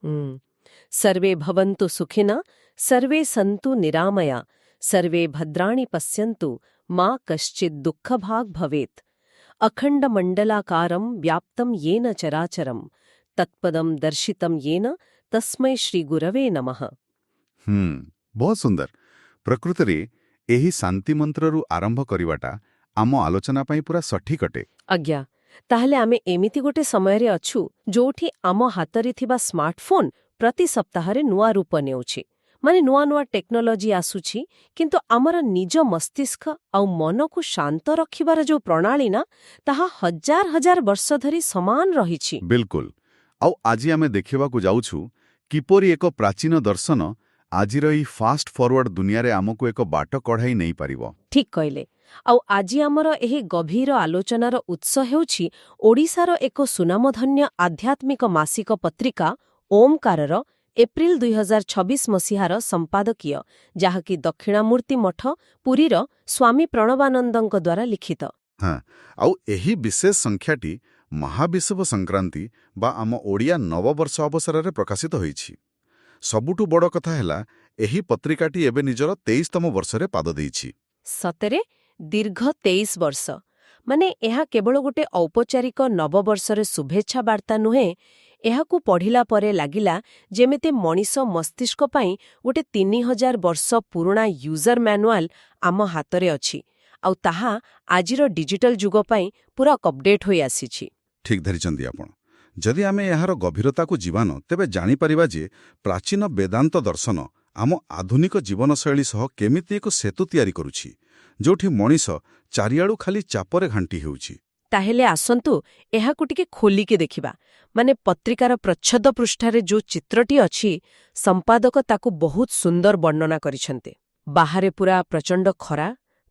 ହୁଁ। ସର୍ବେ ଭବନ୍ତୁ ସୁଖିନା ସର୍ବେ ସନ୍ତୁ ନିରାମୟା ସର୍ବେ ଭଦ୍ରାଣି ପଶ୍ୟନ୍ତୁ ମା କଶ୍ଚିତ୍ ଦୁଃଖଭାଗ୍ ଭବେତ୍ ଅଖଣ୍ଡ ମଣ୍ଡଲାକାରମ୍ ବ୍ୟାପ୍ତମ୍ येन ଚରାଚରମ୍ ତତ୍ପଦମ୍ ଦର୍ଶିତମ୍ येन ତସ୍ମୈ ଶ୍ରୀ ଗୁରවේ ନମଃ। ବହୁତ ସୁନ୍ଦର। ପ୍ରକୃତରେ ଏହି ଶାନ୍ତି ମନ୍ତ୍ରରୁ ଆରମ୍ଭ କରିବାଟା ଆମ ଆଲୋଚନା ପାଇଁ ପୁରା ସଠିକ୍ ଅଟେ। ଆଜ୍ଞା, ତାହେଲେ ଆମେ ଏମିତି ଗୋଟେ ସମୟରେ ଅଛୁ ଯୋଉଠି ଆମ ହାତରେ ଥିବା ସ୍ମାର୍ଟଫୋନ୍ ପ୍ରତି ସପ୍ତାହରେ ନୂଆ ରୂପ ନେଉଛି। ମାନେ ନୂଆ ନୂଆ ଟେକ୍ନୋଲୋଜି ଆସୁଛି, କିନ୍ତୁ ଆମର ନିଜ ମସ୍ତିଷ୍କ ଆଉ ମନକୁ ଶାନ୍ତ ରଖିବାର ଯୋଉ ପ୍ରଣାଳୀ ନା, ତାହା ହଜାର ହଜାର ବର୍ଷ ଧରି ସମାନ ରହିଛି। ବିଲକୁଲ। ଆଉ ଆଜି ଆମେ ଦେଖିବାକୁ ଯାଉଛୁ କିପରି ଏକ ପ୍ରାଚୀନ ଦର୍ଶନ ଆଜିର ଏହି ଫାଷ୍ଟ ଫରୱାର୍ଡ ଦୁନିଆରେ ଆମକୁ ଏକ ବାଟ କଢ଼ାଇ ନେଇପାରିବ। ଠିକ୍ କହିଲେ। ଆଉ ଆଜି ଆମର ଏହି ଗଭୀର ଆଲୋଚନାର ଉତ୍ସ ହେଉଛି ଓଡ଼ିଶାର ଏକ ସୁନାମଧନ୍ୟ ଆଧ୍ୟାତ୍ମିକ ମାସିକ ପତ୍ରିକା ଓମକାରର ଏପ୍ରିଲ 2026 ମସିହାର ସମ୍ପାଦକୀୟ, ଯାହାକି ଦକ୍ଷିଣାମୂର୍ତ୍ତି ମଠ ପୁରୀର ସ୍ୱାମୀ ପ୍ରଣବାନନ୍ଦଙ୍କ ଦ୍ୱାରା ଲିଖିତ। ହଁ, ଆଉ ଏହି ବିଶେଷ ସଂଖ୍ୟାଟି ମହାବିଷୁବ ସଂକ୍ରାନ୍ତି ବା ଆମ ଓଡ଼ିଆ ନବବର୍ଷ ଅବସରରେ ପ୍ରକାଶିତ ହୋଇଛି। ସବୁଠୁ ବଡ଼ କଥା ହେଲା, ଏହି ପତ୍ରିକାଟି ଏବେ ନିଜର 23ତମ ବର୍ଷରେ ପାଦ ଦେଇଛି। ସତରେ ଦୀର୍ଘ 23 ବର୍ଷ। ମାନେ ଏହା କେବଳ ଗୋଟେ ଔପଚାରିକ ନବବର୍ଷର ଶୁଭେଚ୍ଛା ବାର୍ତ୍ତା ନୁହେଁ, ଏହାକୁ ପଢ଼ିଲା ପରେ ଲାଗିଲା ଯେମିତି ମଣିଷ ମସ୍ତିଷ୍କ ପାଇଁ ଗୋଟେ 3000 ବର୍ଷ ପୁରୁଣା ୟୁଜର ମ୍ୟାନୁଆଲ ଆମ ହାତରେ ଅଛି, ଆଉ ତାହା ଆଜିର ଡିଜିଟାଲ ଯୁଗ ପାଇଁ ପୁରା ଅପଡେଟ୍ ହୋଇ ଆସିଛି। ଠିକ୍ ଧରିଛନ୍ତି ଆପଣ। ଯଦି ଆମେ ଏହାର ଗଭୀରତାକୁ ଯିବାନ, ତେବେ ଜାଣିପାରିବା ଯେ ପ୍ରାଚୀନ ବେଦାନ୍ତ ଦର୍ଶନ ଆମ ଆଧୁନିକ ଜୀବନଶୈଳୀ ସହ କେମିତି ଏକ ସେତୁ ତିଆରି କରୁଛି, ଯେଉଁଠି ମଣିଷ ଚାରିଆଡ଼ୁ ଖାଲି ଚାପରେ ଘାଣ୍ଟି ହେଉଛି। ତାହେଲେ ଆସନ୍ତୁ ଏହାକୁ ଟିକେ ଖୋଲିକି ଦେଖିବା। ମାନେ ପତ୍ରିକାର ପ୍ରଚ୍ଛଦ ପୃଷ୍ଠାରେ ଯୋଉ ଚିତ୍ରଟି ଅଛି, ସମ୍ପାଦକ ତାକୁ ବହୁତ ସୁନ୍ଦର ବର୍ଣ୍ଣନା କରିଛନ୍ତି। ବାହାରେ ପୁରା ପ୍ରଚଣ୍ଡ ଖରା,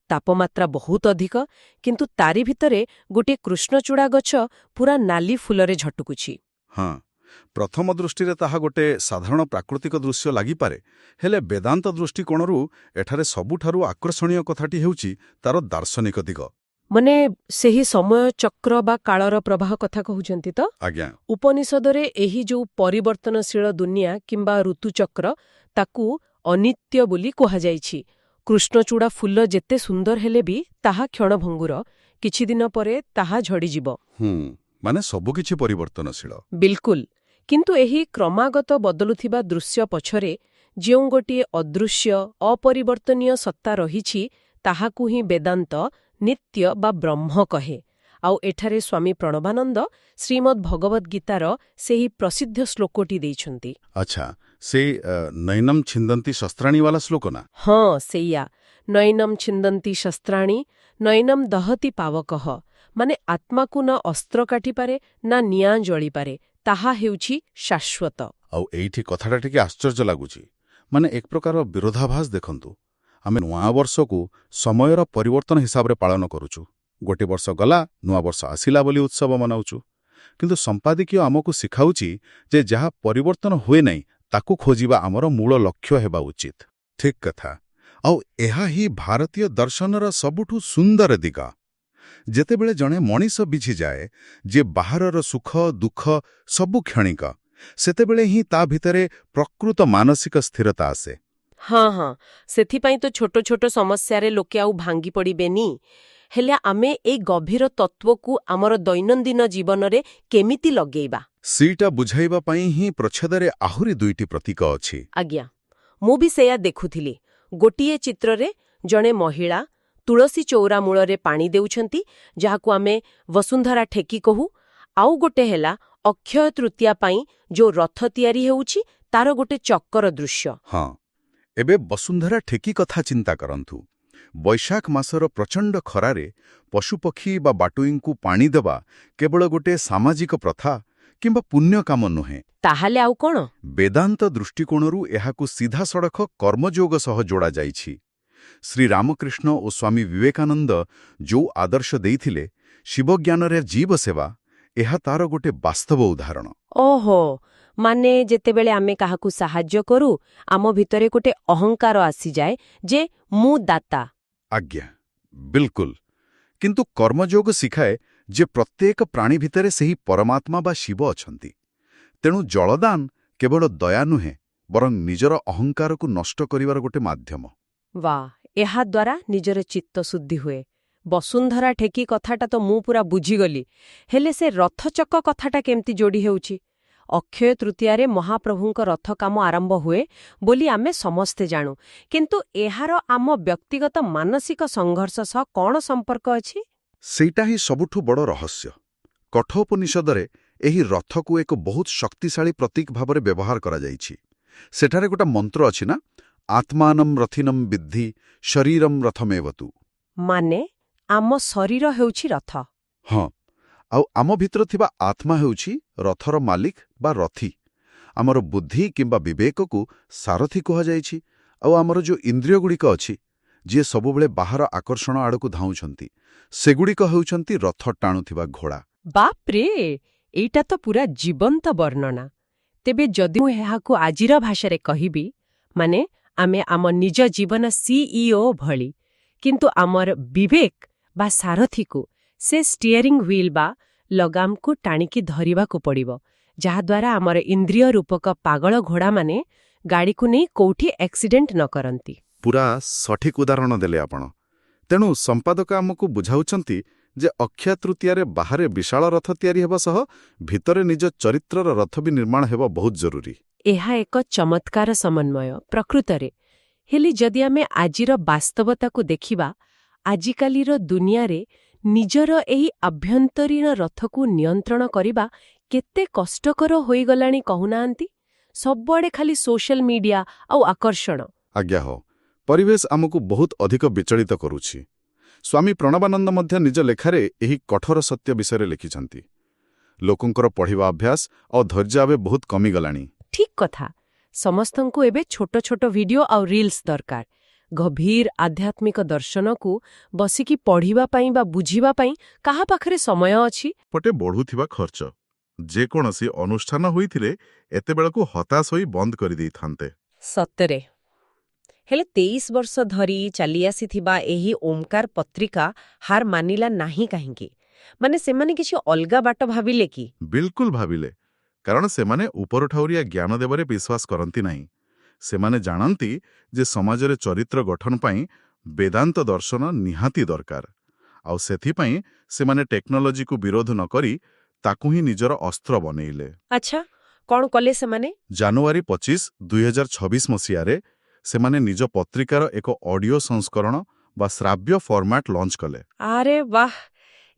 ତାପମାତ୍ରା ବହୁତ ଅଧିକ, କିନ୍ତୁ ତାରି ଭିତରେ ଗୋଟିଏ କୃଷ୍ଣଚୂଡ଼ା ଗଛ ପୁରା ନାଲି ଫୁଲରେ ଝଟୁକୁଛି। ହଁ, ପ୍ରଥମ ଦୃଷ୍ଟିରେ ତାହା ଗୋଟେ ସାଧାରଣ ପ୍ରାକୃତିକ ଦୃଶ୍ୟ ଲାଗିପାରେ, ହେଲେ ବେଦାନ୍ତ ଦୃଷ୍ଟିକୋଣରୁ ଏଠାରେ ସବୁଠାରୁ ଆକର୍ଷଣୀୟ କଥାଟି ହେଉଛି ତାର ଦାର୍ଶନିକ ଦିଗ। ମାନେ ସେହି ସମୟ ଚକ୍ର ବା କାଳର ପ୍ରବାହ କଥା କହୁଛନ୍ତି ତ? ଆଜ୍ଞା। ଉପନିଷଦରେ ଏହି ଯୋଉ ପରିବର୍ତ୍ତନଶୀଳ ଦୁନିଆ କିମ୍ବା ଋତୁଚକ୍ର, ତାକୁ ଅନିତ୍ୟ ବୋଲି କୁହାଯାଇଛି। କୃଷ୍ଣଚୂଡ଼ା ଫୁଲ ଯେତେ ସୁନ୍ଦର ହେଲେ ବି ତାହା କ୍ଷଣଭଙ୍ଗୁର, କିଛିଦିନ ପରେ ତାହା ଝଡ଼ିଯିବ। ମାନେ ସବୁକିଛି ପରିବର୍ତ୍ତନଶୀଳ। ବିଲକୁଲ। କିନ୍ତୁ ଏହି କ୍ରମାଗତ ବଦଳୁଥିବା ଦୃଶ୍ୟ ପଛରେ ଯେଉଁ ଗୋଟିଏ ଅଦୃଶ୍ୟ ଅପରିବର୍ତ୍ତନୀୟ ସତ୍ତା ରହିଛି, ତାହାକୁ ହିଁ ବେଦାନ୍ତ ନିତ୍ୟ ବା ବ୍ରହ୍ମ କହେ। ଆଉ ଏଠାରେ ସ୍ୱାମୀ ପ୍ରଣବାନନ୍ଦ ଶ୍ରୀମଦ୍ ଭଗବଦ୍ ଗୀତାର ସେହି ପ୍ରସିଦ୍ଧ ଶ୍ଲୋକଟି ଦେଇଛନ୍ତି। ଆଚ୍ଛା, ସେ ନୈନମ୍ ଛିନ୍ଦନ୍ତି ଶସ୍ତ୍ରାଣୀବାଲା ଶ୍ଲୋକ ନା? ହଁ, ସେଇଆ। ନୈନମ୍ ଛିନ୍ଦନ୍ତି ଶସ୍ତ୍ରାଣୀ ନୈନମ୍ ଦହତି ପାବକଃ। ମାନେ ଆତ୍ମାକୁ ନା ଅସ୍ତ୍ର କାଟିପାରେ ନା ନିଆଁ ଜଳିପାରେ, ତାହା ହେଉଛି ଶାଶ୍ୱତ। ଆଉ ଏଇଠି କଥାଟା ଟିକେ ଆଶ୍ଚର୍ଯ୍ୟ ଲାଗୁଛି। ମାନେ ଏକ ପ୍ରକାର ବିରୋଧାଭାସ ଦେଖନ୍ତୁ। ଆମେ ନୂଆବର୍ଷକୁ ସମୟର ପରିବର୍ତ୍ତନ ହିସାବରେ ପାଳନ କରୁଛୁ। ଗୋଟେ ବର୍ଷ ଗଲା, ନୂଆବର୍ଷ ଆସିଲା ବୋଲି ଉତ୍ସବ ମନାଉଛୁ। କିନ୍ତୁ ସମ୍ପାଦକୀୟ ଆମକୁ ଶିଖାଉଛି ଯେ ଯାହା ପରିବର୍ତ୍ତନ ହୁଏ ନାହିଁ, ତାକୁ ଖୋଜିବା ଆମର ମୂଳ ଲକ୍ଷ୍ୟ ହେବା ଉଚିତ। ଠିକ୍ କଥା। ଆଉ ଏହା ହିଁ ଭାରତୀୟ ଦର୍ଶନର ସବୁଠୁ ସୁନ୍ଦର ଦିଗ। ଯେତେବେଳେ ଜଣେ ମଣିଷ ବୁଝିଯାଏ ଯେ ବାହାରର ସୁଖ ଦୁଃଖ ସବୁ କ୍ଷଣିକ, ସେତେବେଳେ ହିଁ ତା ଭିତରେ ପ୍ରକୃତ ମାନସିକ ସ୍ଥିରତା ଆସେ। ହଁ, ସେଥିପାଇଁ ତ ଛୋଟ ଛୋଟ ସମସ୍ୟାରେ ଲୋକେ ଆଉ ଭାଙ୍ଗି ପଡ଼ିବେନି। ହେଲେ ଆମେ ଏଇ ଗଭୀର ତତ୍ତ୍ୱକୁ ଆମର ଦୈନନ୍ଦିନ ଜୀବନରେ କେମିତି ଲଗେଇବା? ସେଇଟା ବୁଝାଇବା ପାଇଁ ହିଁ ପ୍ରଚ୍ଛଦରେ ଆହୁରି 2ଟି ପ୍ରତୀକ ଅଛି। ଆଜ୍ଞା, ମୁଁ ବି ସେଇଆ ଦେଖୁଥିଲି। ଗୋଟିଏ ଚିତ୍ରରେ ଜଣେ ମହିଳା ତୁଳସୀ ଚଉରା ମୂଳରେ ପାଣି ଦେଉଛନ୍ତି, ଯାହାକୁ ଆମେ ବସୁନ୍ଧରା ଠେକି କହୁ। ଆଉ ଗୋଟେ ହେଲା ଅକ୍ଷୟ ତୃତୀୟା ପାଇଁ ଯୋଉ ରଥ ତିଆରି ହେଉଛି, ତାର ଗୋଟେ ଚକ୍କର ଦୃଶ୍ୟ। ହଁ, ଏବେ ବସୁନ୍ଧରା ଠେକି କଥା ଚିନ୍ତା କରନ୍ତୁ। ବୈଶାଖ ମାସର ପ୍ରଚଣ୍ଡ ଖରାରେ ପଶୁପକ୍ଷୀ ବା ବାଟୋଇଙ୍କୁ ପାଣି ଦେବା କେବଳ ଗୋଟେ ସାମାଜିକ ପ୍ରଥା କିମ୍ବା ପୁଣ୍ୟ କାମ ନୁହେଁ। ତାହେଲେ ଆଉ କ'ଣ? ବେଦାନ୍ତ ଦୃଷ୍ଟିକୋଣରୁ ଏହାକୁ ସିଧାସଳଖ କର୍ମଯୋଗ ସହ ଯୋଡ଼ାଯାଇଛି। ଶ୍ରୀରାମକୃଷ୍ଣ ଓ ସ୍ୱାମୀ ବିବେକାନନ୍ଦ ଯୋଉ ଆଦର୍ଶ ଦେଇଥିଲେ, ଶିବଜ୍ଞାନରେ ଜୀବସେବା, ଏହା ତାର ଗୋଟେ ବାସ୍ତବ ଉଦାହରଣ। ଓହୋ, ମାନେ ଯେତେବେଳେ ଆମେ କାହାକୁ ସାହାଯ୍ୟ କରୁ, ଆମ ଭିତରେ ଗୋଟେ ଅହଙ୍କାର ଆସିଯାଏ ଯେ ମୁଁ ଦାତା। ଆଜ୍ଞା, ବିଲକୁଲ। କିନ୍ତୁ କର୍ମଯୋଗ ଶିଖାଏ ଯେ ପ୍ରତ୍ୟେକ ପ୍ରାଣୀ ଭିତରେ ସେହି ପରମାତ୍ମା ବା ଶିବ ଅଛନ୍ତି। ତେଣୁ ଜଳଦାନ କେବଳ ଦୟା ନୁହେଁ ବରଂ ନିଜର ଅହଙ୍କାରକୁ ନଷ୍ଟ କରିବାର ଗୋଟେ ମାଧ୍ୟମ। ବା, ଏହାଦ୍ୱାରା ନିଜର ଚିତ୍ତଶୁଦ୍ଧି ହୁଏ। ବସୁନ୍ଧରା ଠେକି କଥାଟା ତ ମୁଁ ପୁରା ବୁଝିଗଲି, ହେଲେ ସେ ରଥଚକ କଥାଟା କେମିତି ଯୋଡ଼ି ହେଉଛି? ଅକ୍ଷୟ ତୃତୀୟାରେ ମହାପ୍ରଭୁଙ୍କ ରଥ କାମ ଆରମ୍ଭ ହୁଏ ବୋଲି ଆମେ ସମସ୍ତେ ଜାଣୁ, କିନ୍ତୁ ଏହାର ଆମ ବ୍ୟକ୍ତିଗତ ମାନସିକ ସଂଘର୍ଷ ସହ କ'ଣ ସମ୍ପର୍କ ଅଛି? ସେଇଟା ହିଁ ସବୁଠୁ ବଡ଼ ରହସ୍ୟ। କଠୋପନିଷଦରେ ଏହି ରଥକୁ ଏକ ବହୁତ ଶକ୍ତିଶାଳୀ ପ୍ରତୀକ ଭାବରେ ବ୍ୟବହାର କରାଯାଇଛି। ସେଠାରେ ଗୋଟେ ମନ୍ତ୍ର ଅଛି ନା, ଆତ୍ମାନମ୍ ରଥିନମ୍ ବିଦ୍ଧି ଶରୀରମ୍ ରଥମେବତୁ। ମାନେ ଆମ ଶରୀର ହେଉଛି ରଥ। ହଁ, ଆଉ ଆମ ଭିତରେ ଥିବା ଆତ୍ମା ହେଉଛି ରଥର ମାଲିକ ବା ରଥୀ। ଆମର ବୁଦ୍ଧି କିମ୍ବା ବିବେକକୁ ସାରଥୀ କୁହାଯାଇଛି, ଆଉ ଆମର ଯେଉଁ ଇନ୍ଦ୍ରିୟଗୁଡ଼ିକ ଅଛି, ଯିଏ ସବୁବେଳେ ବାହାର ଆକର୍ଷଣ ଆଡ଼କୁ ଧାଉଁଛନ୍ତି, ସେଗୁଡ଼ିକ ହେଉଛନ୍ତି ରଥ ଟାଣୁଥିବା ଘୋଡ଼ା। ବାପ୍ରେ, ଏଇଟା ତ ପୁରା ଜୀବନ୍ତ ବର୍ଣ୍ଣନା। ତେବେ ଯଦି ମୁଁ ଏହାକୁ ଆଜିର ଭାଷାରେ କହିବି, ମାନେ ଆମେ ଆମ ନିଜ ଜୀବନ ସିଇଓ ଭଳି, କିନ୍ତୁ ଆମର ବିବେକ ବା ସାରଥୀକୁ ସେ ଷ୍ଟିୟରିଂ ହ୍ୱିଲ୍ ବା ଲଗାମକୁ ଟାଣିକି ଧରିବାକୁ ପଡ଼ିବ, ଯାହାଦ୍ୱାରା ଆମର ଇନ୍ଦ୍ରିୟ ରୂପକ ପାଗଳ ଘୋଡ଼ାମାନେ ଗାଡ଼ିକୁ ନେଇ କୋଉଠି ଆକ୍ସିଡେଣ୍ଟ ନ କରନ୍ତି। ପୁରା ସଠିକ୍ ଉଦାହରଣ ଦେଲେ ଆପଣ। ତେଣୁ ସମ୍ପାଦକ ଆମକୁ ବୁଝାଉଛନ୍ତି ଯେ ଅକ୍ଷୟ ତୃତୀୟାରେ ବାହାରେ ବିଶାଳ ରଥ ତିଆରି ହେବା ସହ ଭିତରେ ନିଜ ଚରିତ୍ରର ରଥ ବି ନିର୍ମାଣ ହେବା ବହୁତ ଜରୁରୀ। ଏହା ଏକ ଚମତ୍କାର ସମନ୍ୱୟ ପ୍ରକୃତରେ। ହେଲେ ଯଦି ଆମେ ଆଜିର ବାସ୍ତବତାକୁ ଦେଖିବା, ଆଜିକାଲିର ଦୁନିଆରେ ନିଜର ଏହି ଆଭ୍ୟନ୍ତରୀଣ ରଥକୁ ନିୟନ୍ତ୍ରଣ କରିବା କେତେ କଷ୍ଟକର ହୋଇଗଲାଣି କହୁନାହାନ୍ତି? ସବୁଆଡ଼େ ଖାଲି ସୋଶାଲ ମିଡିଆ ଆଉ ଆକର୍ଷଣ। ଆଜ୍ଞା ହଁ, ପରିବେଶ ଆମକୁ ବହୁତ ଅଧିକ ବିଚଳିତ କରୁଛି। ସ୍ୱାମୀ ପ୍ରଣବାନନ୍ଦ ମଧ୍ୟ ନିଜ ଲେଖାରେ ଏହି କଠୋର ସତ୍ୟ ବିଷୟରେ ଲେଖିଛନ୍ତି। ଲୋକଙ୍କର ପଢ଼ିବା ଅଭ୍ୟାସ ଆଉ ଧୈର୍ଯ୍ୟ ଏବେ ବହୁତ କମିଗଲାଣି। ଠିକ୍ କଥା। ସମସ୍ତଙ୍କୁ ଏବେ ଛୋଟ ଛୋଟ ଭିଡିଓ ଆଉ ରିଲ୍ସ ଦରକାର। ଗଭୀର ଆଧ୍ୟାତ୍ମିକ ଦର୍ଶନକୁ ବସିକି ପଢ଼ିବା ପାଇଁ ବା ବୁଝିବା ପାଇଁ କାହା ପାଖରେ ସମୟ ଅଛି? ପଟେ ବଢ଼ୁଥିବା ଖର୍ଚ୍ଚ। ଯେକୌଣସି ଅନୁଷ୍ଠାନ ହୋଇଥିଲେ ଏତେବେଳକୁ ହତାଶ ହୋଇ ବନ୍ଦ କରିଦେଇଥାନ୍ତେ। ସତରେ। ହେଲେ 23 ବର୍ଷ ଧରି ଚାଲିଆସିଥିବା ଏହି ଓମ୍କାର ପତ୍ରିକା ହାର ମାନିଲା ନାହିଁ କାହିଁକି? ମାନେ ସେମାନେ କିଛି ଅଲଗା ବାଟ ଭାବିଲେ କି? ବିଲକୁଲ ଭାବିଲେ। କାରଣ ସେମାନେ ଉପରଠାଉରିଆ ଜ୍ଞାନ ଦେବାରେ ବିଶ୍ୱାସ କରନ୍ତି ନାହିଁ। ସେମାନେ ଜାଣନ୍ତି ଯେ ସମାଜରେ ଚରିତ୍ର ଗଠନ ପାଇଁ ବେଦାନ୍ତ ଦର୍ଶନ ନିହାତି ଦରକାର। ଆଉ ସେଥିପାଇଁ ସେମାନେ ଟେକ୍ନୋଲୋଜିକୁ ବିରୋଧ ନ କରି ତାକୁ ହିଁ ନିଜର ଅସ୍ତ୍ର ବନେଇଲେ। ଆଚ୍ଛା, କ'ଣ କଲେ ସେମାନେ? ଜାନୁଆରୀ 25, 2026 ମସିହାରେ ସେମାନେ ନିଜ ପତ୍ରିକାର ଏକ ଅଡିଓ ସଂସ୍କରଣ ବା ଶ୍ରାବ୍ୟ ଫର୍ମାଟ୍ ଲଞ୍ଚ କଲେ। ଆରେ ବାଃ,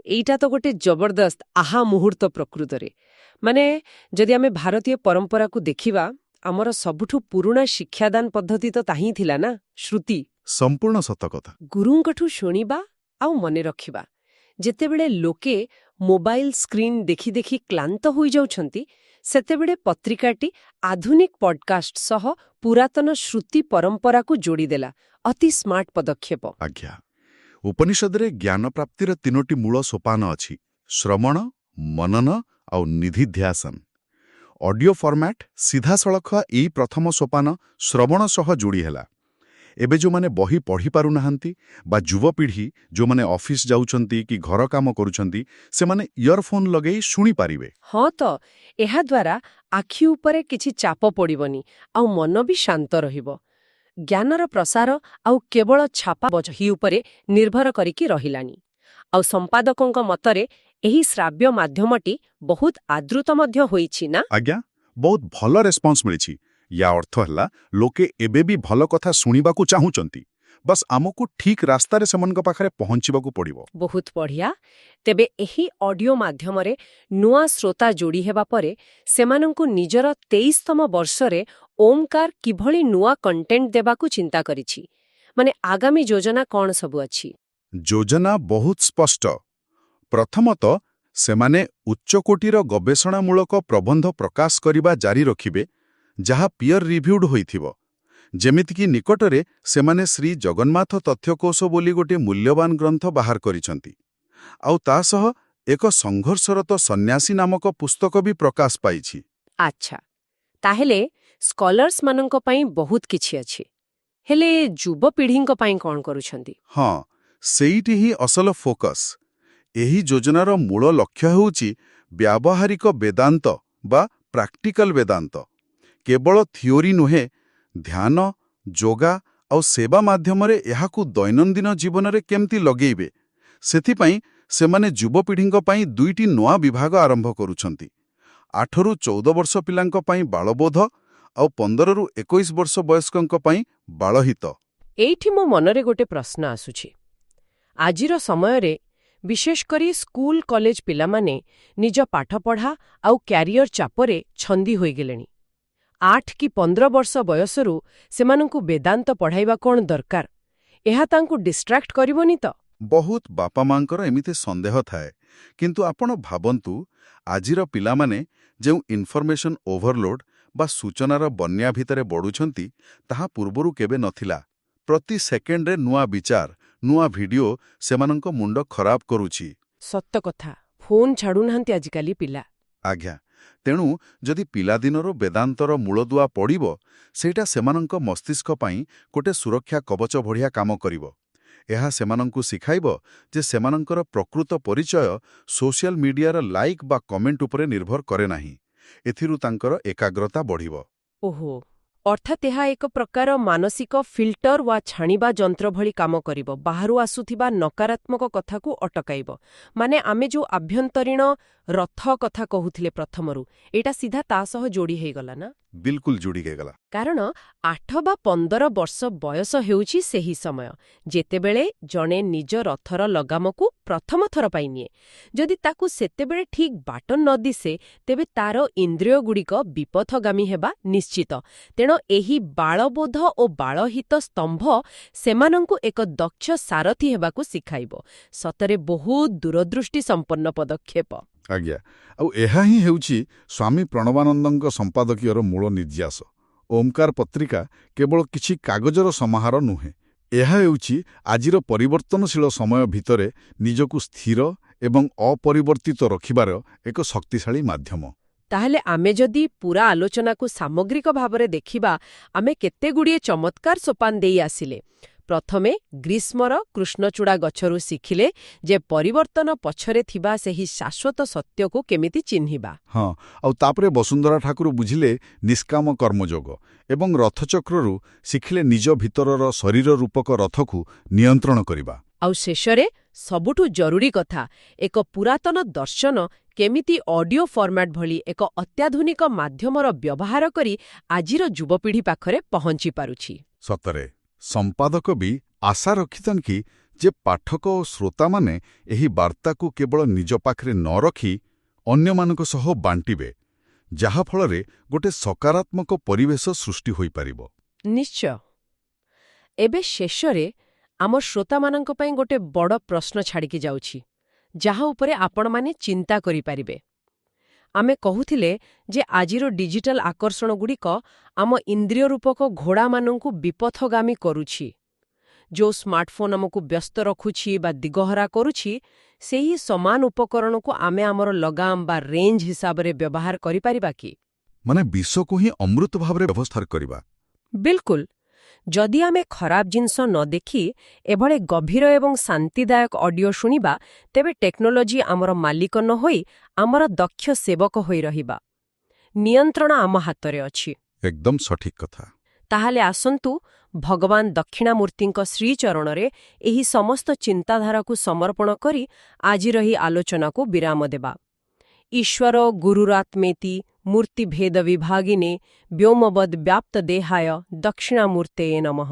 ଏଇଟା ତ ଗୋଟେ ଜବରଦସ୍ତ ଆହା ମୁହୂର୍ତ୍ତ ପ୍ରକୃତରେ। ମାନେ ଯଦି ଆମେ ଭାରତୀୟ ପରମ୍ପରାକୁ ଦେଖିବା, ଆମର ସବୁଠୁ ପୁରୁଣା ଶିକ୍ଷାଦାନ ପଦ୍ଧତି ତ ତାହିଁ ଥିଲା ନା, ଶ୍ରୁତି। ସମ୍ପୂର୍ଣ୍ଣ ସତ କଥା। ଗୁରୁଙ୍କଠୁ ଶୁଣିବା ଆଉ ମନେ ରଖିବା। ଯେତେବେଳେ ଲୋକେ ମୋବାଇଲ ସ୍କ୍ରିନ୍ ଦେଖି ଦେଖି କ୍ଳାନ୍ତ ହୋଇଯାଉଛନ୍ତି, ସେତେବେଳେ ପତ୍ରିକାଟି ଆଧୁନିକ ପଡକାଷ୍ଟ ସହ ପୁରାତନ ଶ୍ରୁତି ପରମ୍ପରାକୁ ଯୋଡ଼ିଦେଲା। ଅତି ସ୍ମାର୍ଟ ପଦକ୍ଷେପ। ଆଜ୍ଞା, ଉପନିଷଦରେ ଜ୍ଞାନ ପ୍ରାପ୍ତିର 3ଟି ମୂଳ ସୋପାନ ଅଛି: ଶ୍ରମଣ, ମନନ ଆଉ ନିଧିଧ୍ୟାସନ। ଅଡିଓ ଫର୍ମାଟ୍ ସିଧାସଳଖ ଏଇ ପ୍ରଥମ ସୋପାନ ଶ୍ରବଣ ସହ ଯୋଡ଼ି ହେଲା। ଏବେ ଯେଉଁମାନେ ବହି ପଢ଼ିପାରୁନାହାନ୍ତି ବା ଯୁବପିଢ଼ି ଯେଉଁମାନେ ଅଫିସ୍ ଯାଉଛନ୍ତି କି ଘର କାମ କରୁଛନ୍ତି, ସେମାନେ ଇୟରଫୋନ୍ ଲଗେଇ ଶୁଣିପାରିବେ। ହଁ ତ, ଏହାଦ୍ୱାରା ଆଖି ଉପରେ କିଛି ଚାପ ପଡ଼ିବନି ଆଉ ମନ ବି ଶାନ୍ତ ରହିବ। ଜ୍ଞାନର ପ୍ରସାର ଆଉ କେବଳ ଛାପା ବହି ଉପରେ ନିର୍ଭର କରିକି ରହିଲାନି। ଆଉ ସମ୍ପାଦକଙ୍କ ମତରେ ଏହି ଶ୍ରାବ୍ୟ ମାଧ୍ୟମଟି ବହୁତ ଆଦୃତ ମଧ୍ୟ ହୋଇଛି ନା? ଆଜ୍ଞା, ବହୁତ ଭଲ ରେସ୍ପନ୍ସ ମିଳିଛି। ୟା ଅର୍ଥ ହେଲା ଲୋକେ ଏବେ ବି ଭଲ କଥା ଶୁଣିବାକୁ ଚାହୁଁଛନ୍ତି, ବସ୍ ଆମକୁ ଠିକ୍ ରାସ୍ତାରେ ସେମାନଙ୍କ ପାଖରେ ପହଞ୍ଚିବାକୁ ପଡ଼ିବ। ବହୁତ ବଢ଼ିଆ। ତେବେ ଏହି ଅଡିଓ ମାଧ୍ୟମରେ ନୂଆ ଶ୍ରୋତା ଯୋଡ଼ି ହେବା ପରେ ସେମାନଙ୍କୁ ନିଜର 23ତମ ବର୍ଷରେ ଓମ୍କାର କିଭଳି ନୂଆ କଣ୍ଟେଣ୍ଟ ଦେବାକୁ ଚିନ୍ତା କରିଛି? ମାନେ ଆଗାମୀ ଯୋଜନା କ'ଣ ସବୁ ଅଛି? ଯୋଜନା ବହୁତ ସ୍ପଷ୍ଟ। ପ୍ରଥମତଃ, ସେମାନେ ଉଚ୍ଚକୋଟୀର ଗବେଷଣାମୂଳକ ପ୍ରବନ୍ଧ ପ୍ରକାଶ କରିବା ଜାରି ରଖିବେ, ଯାହା ପିୟର ରିଭ୍ୟୁଡ୍ ହୋଇଥିବ। ଯେମିତିକି ନିକଟରେ ସେମାନେ ଶ୍ରୀ ଜଗନ୍ନାଥ ତଥ୍ୟକୋଷ ବୋଲି ଗୋଟିଏ ମୂଲ୍ୟବାନ ଗ୍ରନ୍ଥ ବାହାର କରିଛନ୍ତି। ଆଉ ତା ସହ ଏକ ସଂଘର୍ଷରତ ସନ୍ନ୍ୟାସୀ ନାମକ ପୁସ୍ତକ ବି ପ୍ରକାଶ ପାଇଛି। ଆଚ୍ଛା, ତାହେଲେ ସ୍କଲାର୍ସମାନଙ୍କ ପାଇଁ ବହୁତ କିଛି ଅଛି। ହେଲେ ଯୁବପିଢ଼ିଙ୍କ ପାଇଁ କ'ଣ କରୁଛନ୍ତି? ହଁ, ସେଇଠି ହିଁ ଅସଲ ଫୋକସ୍। ଏହି ଯୋଜନାର ମୂଳ ଲକ୍ଷ୍ୟ ହେଉଛି ବ୍ୟାବହାରିକ ବେଦାନ୍ତ ବା ପ୍ରାକ୍ଟିକାଲ ବେଦାନ୍ତ। କେବଳ ଥିଓରି ନୁହେଁ, ଧ୍ୟାନ, ଯୋଗା ଆଉ ସେବା ମାଧ୍ୟମରେ ଏହାକୁ ଦୈନନ୍ଦିନ ଜୀବନରେ କେମିତି ଲଗେଇବେ, ସେଥିପାଇଁ ସେମାନେ ଯୁବପିଢ଼ିଙ୍କ ପାଇଁ 2ଟି ନୂଆ ବିଭାଗ ଆରମ୍ଭ କରୁଛନ୍ତି। 8ରୁ 14 ବର୍ଷ ପିଲାଙ୍କ ପାଇଁ ବାଳବୋଧ ଆଉ 15ରୁ 21 ବର୍ଷ ବୟସ୍କଙ୍କ ପାଇଁ ବାଳହିତ। ଏଇଠି ମୋ ମନରେ ଗୋଟେ ପ୍ରଶ୍ନ ଆସୁଛି। ଆଜିର ସମୟରେ ବିଶେଷକରି ସ୍କୁଲ କଲେଜ ପିଲାମାନେ ନିଜ ପାଠପଢ଼ା ଆଉ କ୍ୟାରିୟର ଚାପରେ ଛନ୍ଦି ହୋଇଗଲେଣି। 8 କି 15 ବର୍ଷ ବୟସରୁ ସେମାନଙ୍କୁ ବେଦାନ୍ତ ପଢ଼ାଇବା କ'ଣ ଦରକାର? ଏହା ତାଙ୍କୁ ଡିଷ୍ଟ୍ରାକ୍ଟ କରିବନି ତ? ବହୁତ ବାପା ମାଙ୍କର ଏମିତି ସନ୍ଦେହ ଥାଏ, କିନ୍ତୁ ଆପଣ ଭାବନ୍ତୁ, ଆଜିର ପିଲାମାନେ ଯେଉଁ ଇନଫର୍ମେସନ୍ ଓଭରଲୋଡ୍ ବା ସୂଚନାର ବନ୍ୟା ଭିତରେ ବଢ଼ୁଛନ୍ତି, ତାହା ପୂର୍ବରୁ କେବେ ନଥିଲା। ପ୍ରତି ସେକେଣ୍ଡରେ ନୂଆ ବିଚାର, ନୂଆ ଭିଡିଓ ସେମାନଙ୍କ ମୁଣ୍ଡ ଖରାପ କରୁଛି। ସତ କଥା, ଫୋନ୍ ଛାଡ଼ୁନାହାନ୍ତି ଆଜିକାଲି ପିଲା। ଆଜ୍ଞା, ତେଣୁ ଯଦି ପିଲାଦିନରୁ ବେଦାନ୍ତର ମୂଳଦୁଆ ପଡ଼ିବ, ସେଇଟା ସେମାନଙ୍କ ମସ୍ତିଷ୍କ ପାଇଁ ଗୋଟେ ସୁରକ୍ଷା କବଚ ଭଳିଆ କାମ କରିବ। ଏହା ସେମାନଙ୍କୁ ଶିଖାଇବ ଯେ ସେମାନଙ୍କର ପ୍ରକୃତ ପରିଚୟ ସୋସିଆଲ ମିଡିଆର ଲାଇକ୍ ବା କମେଣ୍ଟ ଉପରେ ନିର୍ଭର କରେ ନାହିଁ। ଏଥିରୁ ତାଙ୍କର ଏକାଗ୍ରତା ବଢ଼ିବ। ଓହୋ, ଅର୍ଥାତ୍ ଏହା ଏକ ପ୍ରକାର ମାନସିକ ଫିଲ୍ଟର ବା ଛାଣିବା ଯନ୍ତ୍ର ଭଳି କାମ କରିବ। ବାହାରୁ ଆସୁଥିବା ନକାରାତ୍ମକ କଥାକୁ ଅଟକାଇବ। ମାନେ ଆମେ ଯେଉଁ ଆଭ୍ୟନ୍ତରୀଣ ରଥ କଥା କହୁଥିଲେ ପ୍ରଥମରୁ, ଏଇଟା ସିଧା ତା ସହ ଯୋଡ଼ି ହେଇଗଲା ନା? ବିଲକୁଲ ଯୋଡ଼ି ହେଇଗଲା। କାରଣ 8 ବା 15 ବର୍ଷ ବୟସ ହେଉଛି ସେହି ସମୟ ଯେତେବେଳେ ଜଣେ ନିଜ ରଥର ଲଗାମକୁ ପ୍ରଥମ ଥର ପାଇଁ ନିଏ। ଯଦି ତାକୁ ସେତେବେଳେ ଠିକ୍ ବାଟ ନ ଦିଶେ, ତେବେ ତାର ଇନ୍ଦ୍ରିୟଗୁଡ଼ିକ ବିପଥଗାମୀ ହେବା ନିଶ୍ଚିତ। ତେଣୁ ଏହି ବାଳବୋଧ ଓ ବାଳହିତ ସ୍ତମ୍ଭ ସେମାନଙ୍କୁ ଏକ ଦକ୍ଷ ସାରଥୀ ହେବାକୁ ଶିଖାଇବ। ସତରେ ବହୁତ ଦୂରଦୃଷ୍ଟି ସମ୍ପନ୍ନ ପଦକ୍ଷେପ। ଆଜ୍ଞା, ଆଉ ଏହା ହିଁ ହେଉଛି ସ୍ୱାମୀ ପ୍ରଣବାନନ୍ଦଙ୍କ ସମ୍ପାଦକୀୟର ମୂଳ ନିର୍ଯାସ। ଓମକାର ପତ୍ରିକା କେବଳ କିଛି କାଗଜର ସମାହାର ନୁହେଁ, ଏହା ହେଉଛି ଆଜିର ପରିବର୍ତ୍ତନଶୀଳ ସମୟ ଭିତରେ ନିଜକୁ ସ୍ଥିର ଏବଂ ଅପରିବର୍ତ୍ତିତ ରଖିବାର ଏକ ଶକ୍ତିଶାଳୀ ମାଧ୍ୟମ। ତାହେଲେ ଆମେ ଯଦି ପୁରା ଆଲୋଚନାକୁ ସାମଗ୍ରିକ ଭାବରେ ଦେଖିବା, ଆମେ କେତେଗୁଡ଼ିଏ ଚମତ୍କାର ସୋପାନ ଦେଇ ଆସିଲେ। ପ୍ରଥମେ ଗ୍ରୀଷ୍ମର କୃଷ୍ଣଚୂଡ଼ା ଗଛରୁ ଶିଖିଲେ ଯେ ପରିବର୍ତ୍ତନ ପଛରେ ଥିବା ସେହି ଶାଶ୍ୱତ ସତ୍ୟକୁ କେମିତି ଚିହ୍ନିବା। ହଁ, ଆଉ ତାପରେ ବସୁନ୍ଧରା ଠାକୁର ବୁଝିଲେ ନିଷ୍କାମ କର୍ମଯୋଗ ଏବଂ ରଥଚକ୍ରରୁ ଶିଖିଲେ ନିଜ ଭିତରର ଶରୀର ରୂପକ ରଥକୁ ନିୟନ୍ତ୍ରଣ କରିବା। ଆଉ ଶେଷରେ ସବୁଠୁ ଜରୁରୀ କଥା, ଏକ ପୁରାତନ ଦର୍ଶନ କେମିତି ଅଡିଓ ଫର୍ମାଟ୍ ଭଳି ଏକ ଅତ୍ୟାଧୁନିକ ମାଧ୍ୟମର ବ୍ୟବହାର କରି ଆଜିର ଯୁବପିଢ଼ି ପାଖରେ ପହଞ୍ଚି ପାରୁଛି। ସତରେ ସମ୍ପାଦକ ବି ଆଶା ରଖିଥାନ୍ତି ଯେ ପାଠକ ଓ ଶ୍ରୋତାମାନେ ଏହି ବାର୍ତ୍ତାକୁ କେବଳ ନିଜ ପାଖରେ ନ ରଖି ଅନ୍ୟମାନଙ୍କ ସହ ବାଣ୍ଟିବେ, ଯାହାଫଳରେ ଗୋଟେ ସକାରାତ୍ମକ ପରିବେଶ ସୃଷ୍ଟି ହୋଇପାରିବ। ନିଶ୍ଚୟ। ଏବେ ଶେଷରେ ଆମ ଶ୍ରୋତାମାନଙ୍କ ପାଇଁ ଗୋଟେ ବଡ଼ ପ୍ରଶ୍ନ ଛାଡ଼ିକି ଯାଉଛି, ଯାହା ଉପରେ ଆପଣମାନେ ଚିନ୍ତା କରିପାରିବେ। ଆମେ କହୁଥିଲେ ଯେ ଆଜିର ଡିଜିଟାଲ ଆକର୍ଷଣଗୁଡ଼ିକ ଆମ ଇନ୍ଦ୍ରିୟ ରୂପକ ଘୋଡ଼ାମାନଙ୍କୁ ବିପଥଗାମୀ କରୁଛି। ଯେଉଁ ସ୍ମାର୍ଟଫୋନ୍ ଆମକୁ ବ୍ୟସ୍ତ ରଖୁଛି ବା ଦିଗହରା କରୁଛି, ସେହି ସମାନ ଉପକରଣକୁ ଆମେ ଆମର ଲଗାମ ବା ରେଞ୍ଜ ହିସାବରେ ବ୍ୟବହାର କରିପାରିବା କି? ମାନେ ବିଶ୍ୱକୁ ହିଁ ଅମୃତ ଭାବରେ ବ୍ୟବସ୍ଥା କରିବା। ବିଲକୁଲ। ଯଦି ଆମେ ଖରାପ ଜିନିଷ ନ ଦେଖି ଏଭଳି ଗଭୀର ଏବଂ ଶାନ୍ତିଦାୟକ ଅଡିଓ ଶୁଣିବା, ତେବେ ଟେକ୍ନୋଲୋଜି ଆମର ମାଲିକ ନ ହୋଇ ଆମର ଦକ୍ଷ ସେବକ ହୋଇ ରହିବା। ନିୟନ୍ତ୍ରଣ ଆମ ହାତରେ ଅଛି। ଏକଦମ ସଠିକ କଥା। ତାହେଲେ ଆସନ୍ତୁ ଭଗବାନ ଦକ୍ଷିଣାମୂର୍ତ୍ତିଙ୍କ ଶ୍ରୀଚରଣରେ ଏହି ସମସ୍ତ ଚିନ୍ତାଧାରାକୁ ସମର୍ପଣ କରି ଆଜିର ଏହି ଆଲୋଚନାକୁ ବିରାମ ଦେବା। ଈଶ୍ୱର ଗୁରୁରାତ୍ମେତି ମୂର୍ତ୍ତିଭେଦ ବିଭାଗିନେ ବ୍ୟୋମବଦ୍ ବ୍ୟାପ୍ତ ଦେହାୟ ଦକ୍ଷିଣାମୂର୍ତ୍ତେୟେ ନମଃ।